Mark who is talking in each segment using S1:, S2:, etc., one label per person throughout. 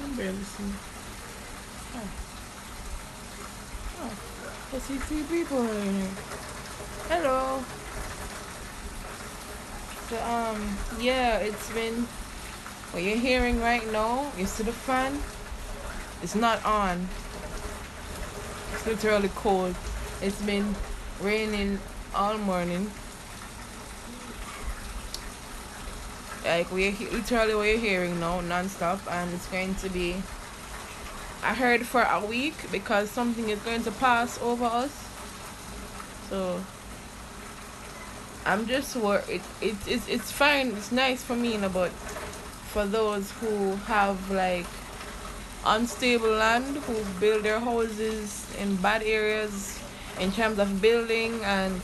S1: can barely see. Oh. Oh. I see three people in here. Hello. So, yeah, it's been, what you're hearing right now, you see the fan? It's not on. It's literally cold. It's been raining all morning. Like, literally what you're hearing now, non-stop, and it's going to be, I heard, for a week, because something is going to pass over us. So I'm just worried. It's fine. It's nice for me, but for those who have like unstable land, who build their houses in bad areas in terms of building, and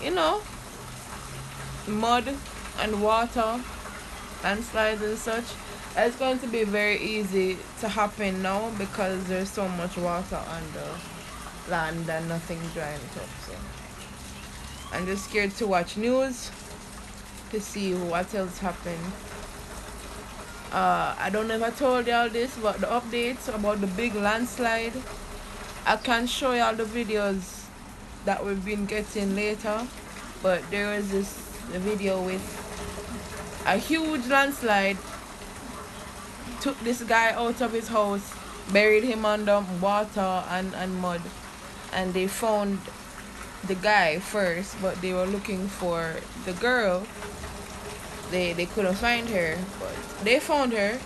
S1: you know, mud and water, landslides and such, it's going to be very easy to happen now because there's so much water on the land and nothing drying it up. So I'm just scared to watch news to see what else happened. I don't know if I told y'all this, but the updates about the big landslide, I can show y'all the videos that we've been getting later. But there was this video with a huge landslide, took this guy out of his house, buried him under water and mud, and they found the guy first, but they were looking for the girl. They couldn't find her, but they found her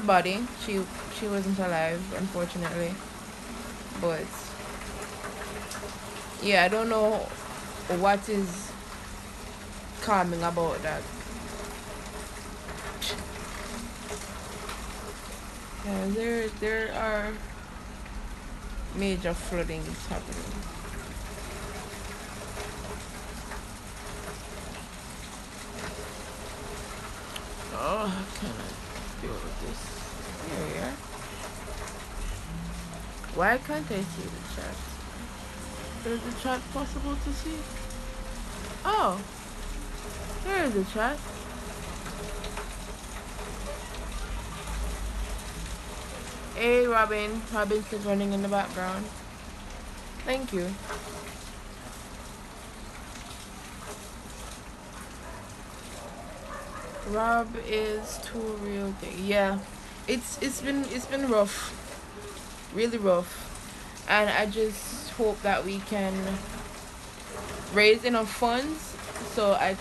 S1: body. She wasn't alive, unfortunately. But yeah, I don't know what is calming about that. Yeah, there are major floodings happening. Oh, how can I deal with this? Here we are. Why can't I see the chat? Is the chat possible to see? Oh, here is the chat. Hey, Robin. Robin's is running in the background. Thank you. Rob is too real thing. Yeah, it's been rough, really rough, and I just hope that we can raise enough funds so we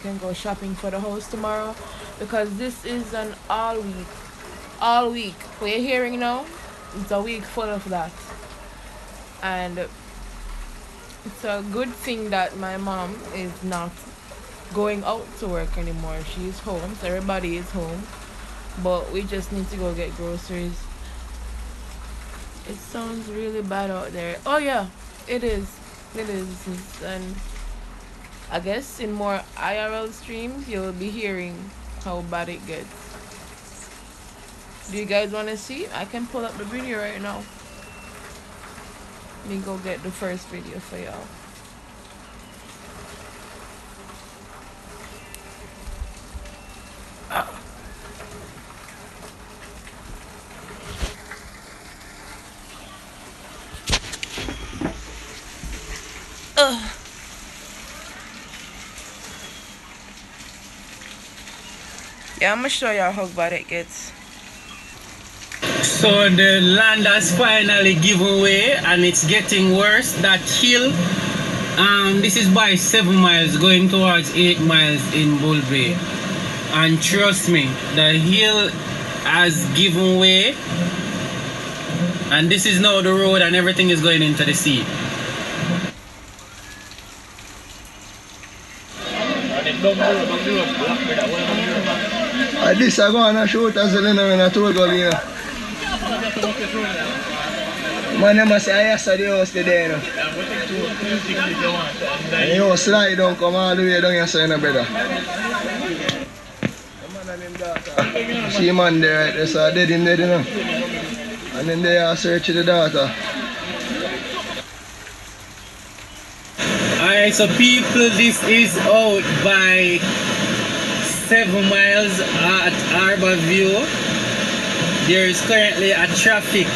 S1: can go shopping for the house tomorrow, because this is an all week. We're hearing now. It's a week full of that, and it's a good thing that my mom is not going out to work anymore. She's home, so everybody is home, but we just need to go get groceries. It sounds really bad out there. Oh yeah, it is. And I guess in more IRL streams you'll be hearing how bad it gets. Do you guys want to see? I can pull up the video right now. Let me go get the first video for y'all. Yeah, I'm gonna show y'all how bad it gets.
S2: So the land has finally given way and it's getting worse. That hill, this is by 7 miles going towards 8 miles in Bull Bay. And trust me, the hill has given way. And this is now the road and everything is going into the sea.
S3: This I go on a shoot as a little in a tour go here. Man, I must say I yesterday house today, you know. And you slide down, come all the way down here, so you know, brother. See man there, right there, so dead him dead, you know. And then they are searching the daughter.
S2: Alright, so people, this is out by 7 miles at Harbour View. There is currently a traffic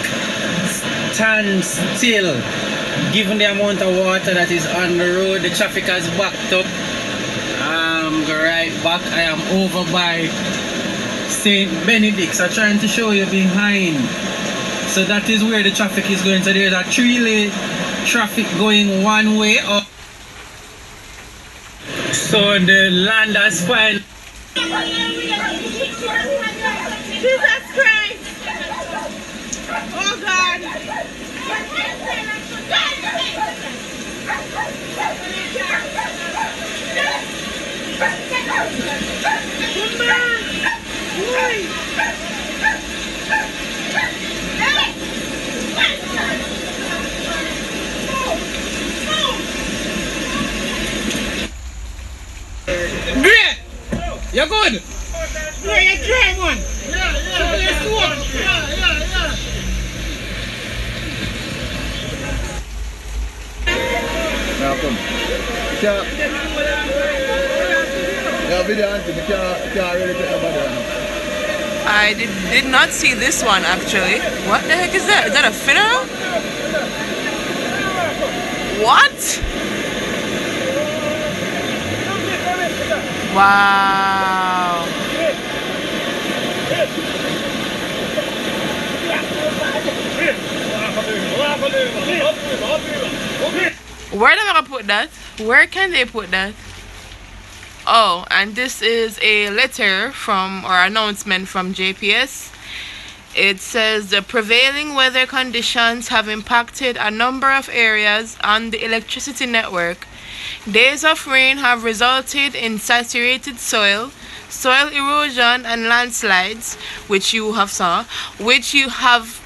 S2: standstill. Given the amount of water that is on the road, the traffic has backed up. Go right back. I am over by St. Benedict's. I'm trying to show you behind. So that is where the traffic is going. So there's a 3-lane traffic going one way up. So the land has finally.
S1: Jesus Christ! Oh God!
S2: Great! You're good?
S1: Yeah, you try one.
S3: Now come. Yeah, video auntie, can't really take nobody on.
S1: I did not see this one actually. What the heck is that? Is that a funeral? What? Wow. Where am I gonna put that? Where can they put that? Oh, and this is a letter from or announcement from JPS. It says the prevailing weather conditions have impacted a number of areas on the electricity network. Days of rain have resulted in saturated soil, soil erosion and landslides, which you have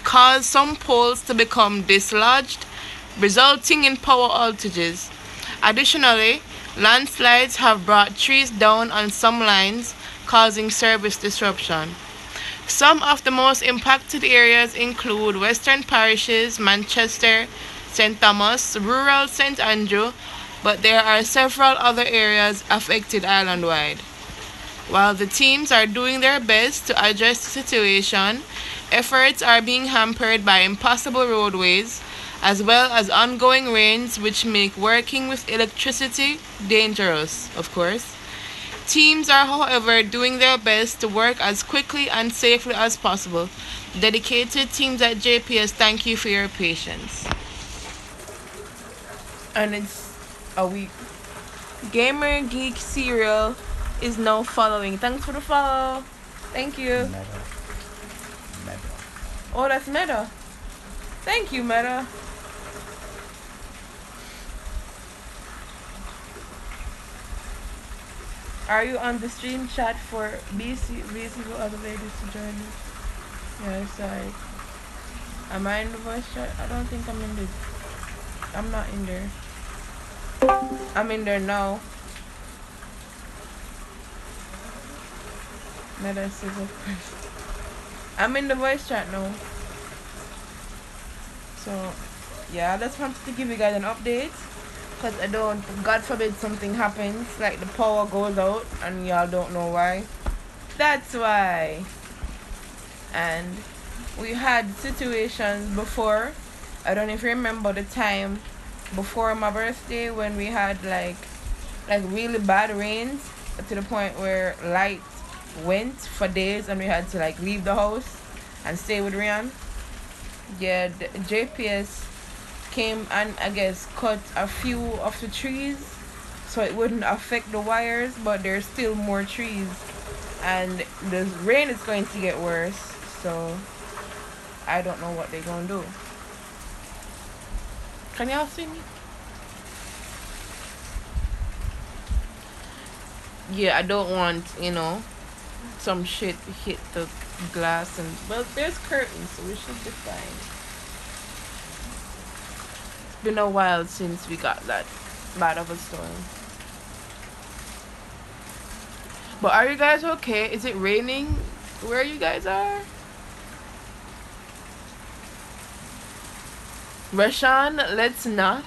S1: caused some poles to become dislodged, resulting in power outages. Additionally, landslides have brought trees down on some lines, causing service disruption. Some of the most impacted areas include Western Parishes, Manchester, St. Thomas, rural St. Andrew, but there are several other areas affected island-wide. While the teams are doing their best to address the situation, efforts are being hampered by impossible roadways, as well as ongoing rains which make working with electricity dangerous, of course. Teams are, however, doing their best to work as quickly and safely as possible. Dedicated teams at JPS, thank you for your patience. And it's a week. Gamer Geek Serial is now following. Thanks for the follow. Thank you.
S4: Meta.
S1: Oh, that's Meta. Thank you, Meta. Are you on the stream chat for BC for other ladies to join us? Yeah, sorry. Am I in the voice chat? I don't think I'm in the. I'm not in there. I'm in there now. Meta says of course. I'm in the voice chat now. So, yeah, I just wanted to give you guys an update. Because I don't, God forbid something happens, like the power goes out and y'all don't know why. That's why. And we had situations before. I don't know if you remember the time before my birthday when we had like really bad rains to the point where light went for days and we had to like leave the house and stay with Rian. Yeah, the JPS came and I guess cut a few of the trees so it wouldn't affect the wires, but there's still more trees and the rain is going to get worse, so I don't know what they're gonna do. Can y'all see me? Yeah, I don't want, some shit hit the glass and well, there's curtains, so we should be fine. Been a while since we got that bad of a storm. But are you guys okay? Is it raining where you guys are? Rashawn, let's not.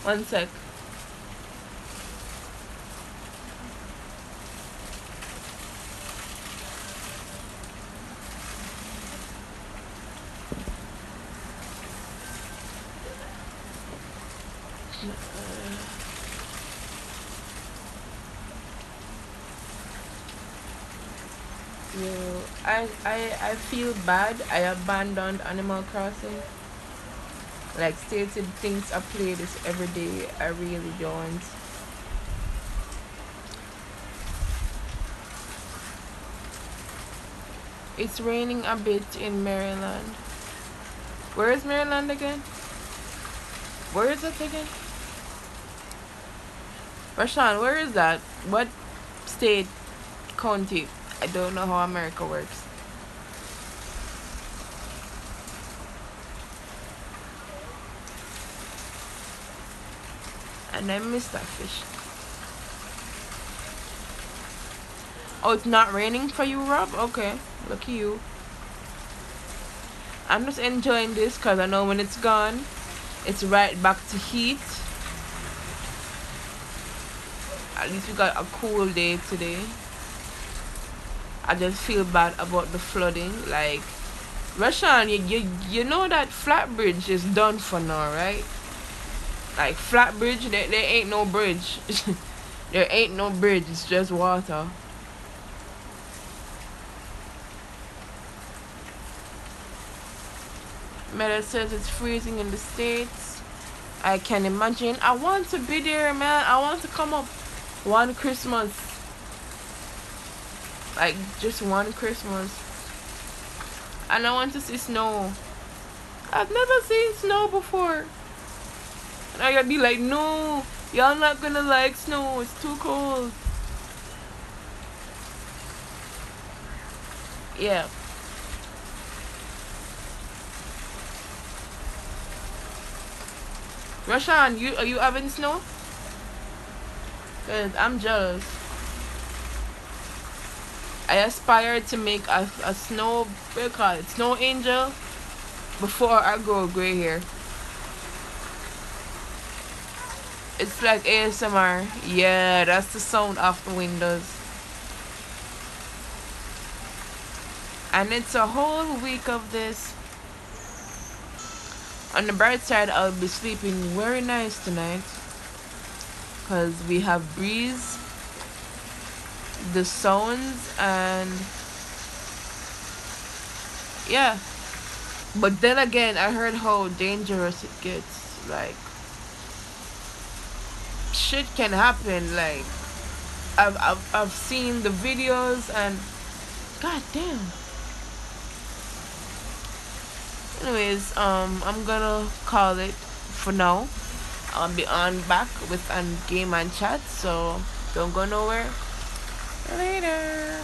S1: One sec. Yo, I feel bad. I abandoned Animal Crossing. Like stated things I play this every day. I really don't. It's raining a bit in Maryland. Where is Maryland again? Where is it again? Rashawn, where is that? What state, county? I don't know how America works. And I missed that fish. Oh, it's not raining for you, Rob? Okay, lucky you. I'm just enjoying this because I know when it's gone, it's right back to heat. At least we got a cool day today. I just feel bad about the flooding. Like, Rashawn, you know that flat bridge is done for now, right? Like, flat bridge, there ain't no bridge. There ain't no bridge, it's just water. Meta says it's freezing in the States. I can imagine. I want to be there, man. I want to come up one Christmas. Like, just one Christmas. And I want to see snow. I've never seen snow before. And I gotta be like, no, y'all not gonna like snow. It's too cold. Yeah. Rashawn, are you having snow? Cause I'm jealous. I aspire to make a snow, what do you call it, snow angel before I grow gray hair. It's like ASMR. Yeah, that's the sound of the windows. And it's a whole week of this. On the bright side, I'll be sleeping very nice tonight. Because we have breeze, the sounds, and yeah. But then again, I heard how dangerous it gets. Like, shit can happen. Like, I've seen the videos and god damn. Anyways, I'm gonna call it for now. I'll be on back with a game and chat, so don't go nowhere. Later.